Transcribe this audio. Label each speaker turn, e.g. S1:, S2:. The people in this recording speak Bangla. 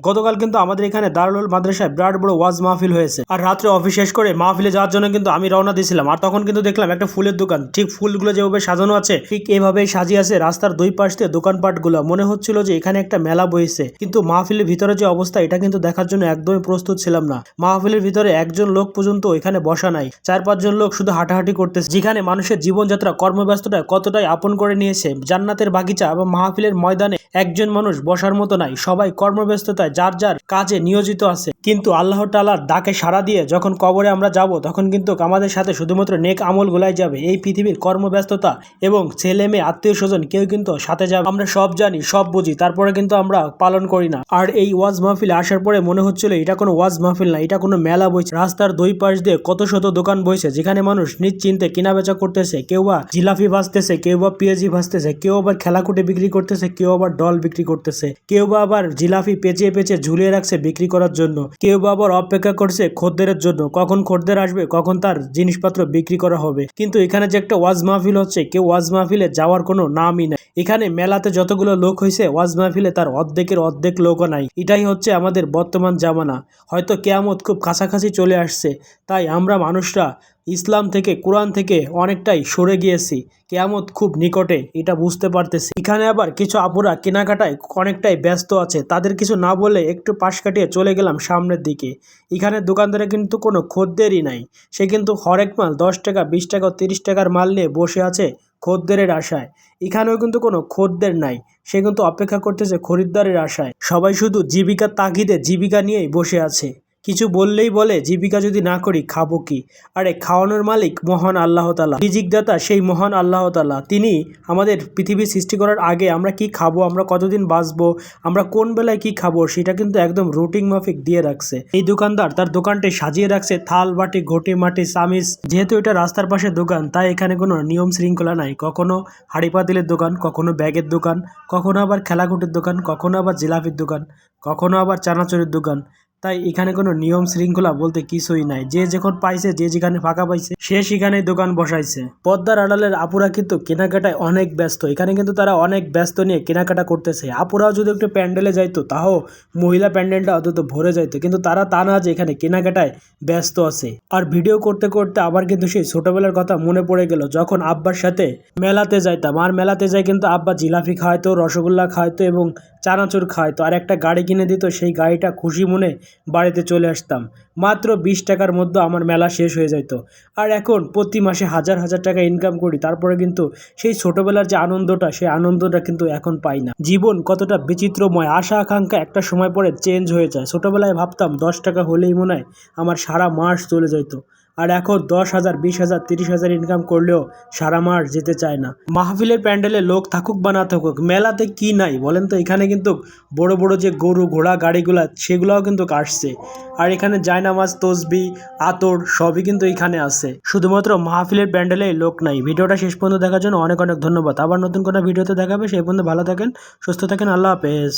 S1: গতকাল কিন্তু আমাদের এখানে দারুল মাদ্রাসায় বিরাট বড় ওয়াজ মাহফিল হয়েছে। আর রাত্রে অফিস শেষ করে মাহফিলে যাওয়ার জন্য কিন্তু আমি রওনা দিয়েছিলাম। আর তখন কিন্তু দেখলাম একটা ফুলের দোকান, ঠিক ফুলগুলো যেভাবে সাজানো আছে ঠিক এভাবেই সাজিয়ে আছে রাস্তার দুই পাশ দিয়ে দোকানপাটগুলো। মনে হচ্ছিল যে এখানে একটা মেলা বইছে। কিন্তু মাহফিলের ভিতরে যে অবস্থা এটা কিন্তু দেখার জন্য একদমই প্রস্তুত ছিলাম না। মাহফিলের ভিতরে একজন লোক পর্যন্ত এখানে বসা নাই, 4-5 জন লোক শুধু হাঁটাহাঁটি করতেছে। যেখানে মানুষের জীবনযাত্রা কর্মব্যস্ততা কতটাই আপন করে নিয়েছে। জান্নাতের বাগিচা এবং মাহফিলের ময়দানে একজন মানুষ বসার মতো নাই, সবাই কর্মব্যস্ততায় যার যার কাজে নিয়োজিত আছে। কিন্তু আল্লাহ তাআলার ডাকে সাড়া দিয়ে যখন কবরে আমরা যাব তখন কিন্তু আমাদের সাথে শুধুমাত্র নেক আমল গুলাই যাবে। এই পৃথিবীর কর্মব্যস্ততা এবং ছেলে মেয়ে আত্মীয় স্বজন কেউ কিন্তু সাথে যাবে। আমরা সব জানি সব বুঝি, তারপরে কিন্তু আমরা পালন করি না। আর এই ওয়াজ মাহফিলে আসার পরে মনে হচ্ছিল এটা কোনো ওয়াজ মাহফিল না, এটা কোনো মেলা বইছে। রাস্তার দুই পাশ দিয়ে কত শত দোকান বইছে, যেখানে মানুষ নিশ্চিন্তে কেনা বেচা করতেছে। কেউ বা জিলাপি ভাজতেছে, কেউ বা পেঁয়াজি ভাজতেছে, কেউ আবার খেলাকুটে বিক্রি করতেছে, কেউ আবার ডল বিক্রি করতেছে, কেউ বা আবার জিলাপি পেঁচিয়ে পেঁচিয়ে ঝুলিয়ে রাখছে বিক্রি করার জন্য, কেউ বা আবার অপেক্ষা করছে খদ্দেরের জন্য, কখন খদ্দের আসবে, কখন তার জিনিসপত্র বিক্রি করা হবে। কিন্তু এখানে যে একটা ওয়াজ মাহফিল হচ্ছে, কেউ ওয়াজ মাহফিলে যাওয়ার কোনো নামই নাই। এখানে মেলাতে যতগুলো লোক হয়েছে ওয়াজ মাহফিলে তার অর্ধেকের অর্ধেক লোকও নাই। এটাই হচ্ছে আমাদের বর্তমান জামানা। হয়তো কিয়ামত খুব কাছাকাছি চলে আসছে, তাই আমরা মানুষরা ইসলাম থেকে কোরআন থেকে অনেকটাই সরে গিয়েছি। কিয়ামত খুব নিকটে এটা বুঝতে পারতেছি। এখানে আবার কিছু আপুরা কেনাকাটায় অনেকটাই ব্যস্ত আছে, তাদের কিছু না বলে একটু পাশ কাটিয়ে চলে গেলাম সামনের দিকে। এখানে দোকানদারে কিন্তু কোনো খদ্দেরই নাই। সে কিন্তু হরেক মাল 10 টাকা 20 টাকা 30 টাকার মাল নিয়ে বসে আছে খদ্দেরের আশায়। এখানেও কিন্তু কোনো খদ্দের নাই, সে কিন্তু অপেক্ষা করতেছে খরিদ্দারের আশায়। সবাই শুধু জীবিকার তাগিদে জীবিকা নিয়েই বসে আছে। কিছু বললেই বলে জীবিকা যদি না করি খাবো কি। আরে খাওয়ানোর মালিক মহান আল্লাহ তাআলা, রিজিক দাতা সেই মহান আল্লাহ তাআলা। তিনি আমাদের পৃথিবী সৃষ্টি করার আগে আমরা কি খাবো, আমরা কতদিন বাঁচবো, আমরা কোন বেলায় কি খাবো সেটা কিন্তু একদম রুটিন মাফিক দিয়ে রাখছে। এই দোকানদার তার দোকানটি সাজিয়ে রাখছে থাল বাটি ঘটি মাটি চামিচ। যেহেতু এটা রাস্তার পাশে দোকান তাই এখানে কোনো নিয়ম শৃঙ্খলা নাই। কখনো হাঁড়ি পাতিলের দোকান, কখনো ব্যাগের দোকান, কখনো আবার খেলাকুটির দোকান, কখনো আবার জিলাপির দোকান, কখনো আবার চানাচুরের দোকান। তাই এখানে কোনো নিয়ম শৃঙ্খলা বলতে কিছুই নাই। যে যখন পাইছে, যে যেখানে ফাঁকা পাইছে সে সেখানে দোকান বসাইছে। পদ্মার আড়ালের আপুরা কিন্তু কেনাকাটায় অনেক ব্যস্ত। এখানে কিন্তু তারা অনেক ব্যস্ত নিয়ে কেনাকাটা করতেছে। আপুরাও যদি একটু প্যান্ডেলে যাইতো তাও মহিলা প্যান্ডেলটা অন্তত ভরে যাইতো, কিন্তু তারা তা না, যে এখানে কেনাকাটায় ব্যস্ত আছে। আর ভিডিও করতে করতে আবার কিন্তু সেই ছোটবেলার কথা মনে পড়ে গেল, যখন আব্বার সাথে মেলাতে যাইতাম। আর মেলাতে যাই কিন্তু আব্বা জিলাপি খাওয়াইতো, রসগোল্লা খাওয়াইতো এবং চানাচুর খাওয়াইতো, আর একটা গাড়ি কিনে দিত। সেই গাড়িটা খুশি মনে বাড়িতে চলে আসতাম। মাত্র 20 টাকার মধ্যে আমার মেলা শেষ হয়ে যেত। আর এখন প্রতি মাসে হাজার হাজার টাকা ইনকাম করি, তারপরে কিন্তু সেই ছোটবেলার যে আনন্দটা, সেই আনন্দটা কিন্তু এখন পাই না। জীবন কতটা বিচিত্রময়, আশা আকাঙ্ক্ষা একটা সময় পরে চেঞ্জ হয়ে যায়। ছোটবেলায় ভাবতাম 10 টাকা হলেই মনে হয় আমার সারা মাস চলে যেত, আর এখন 10,000 20,000 30,000 ইনকাম করলেও সারা মাস যেতে চায় না। মাহফিলের প্যান্ডেলে লোক থাকুক বা না থাকুক, মেলাতে কি নাই বলেন তো। এখানে কিন্তু বড় বড় যে গরু ঘোড়া গাড়িগুলা সেগুলোও কিন্তু আসছে। আর এখানে জায়নামাজ তসবি আতর সবই কিন্তু এখানে আছে। শুধুমাত্র মাহফিলের প্যান্ডেলে লোক নাই। ভিডিওটা শেষ পর্যন্ত দেখার জন্য অনেক অনেক ধন্যবাদ। আবার নতুন কোনো ভিডিওতে দেখাবে, সেই পর্যন্ত ভালো থাকেন, সুস্থ থাকেন, আল্লাহ হাফেজ।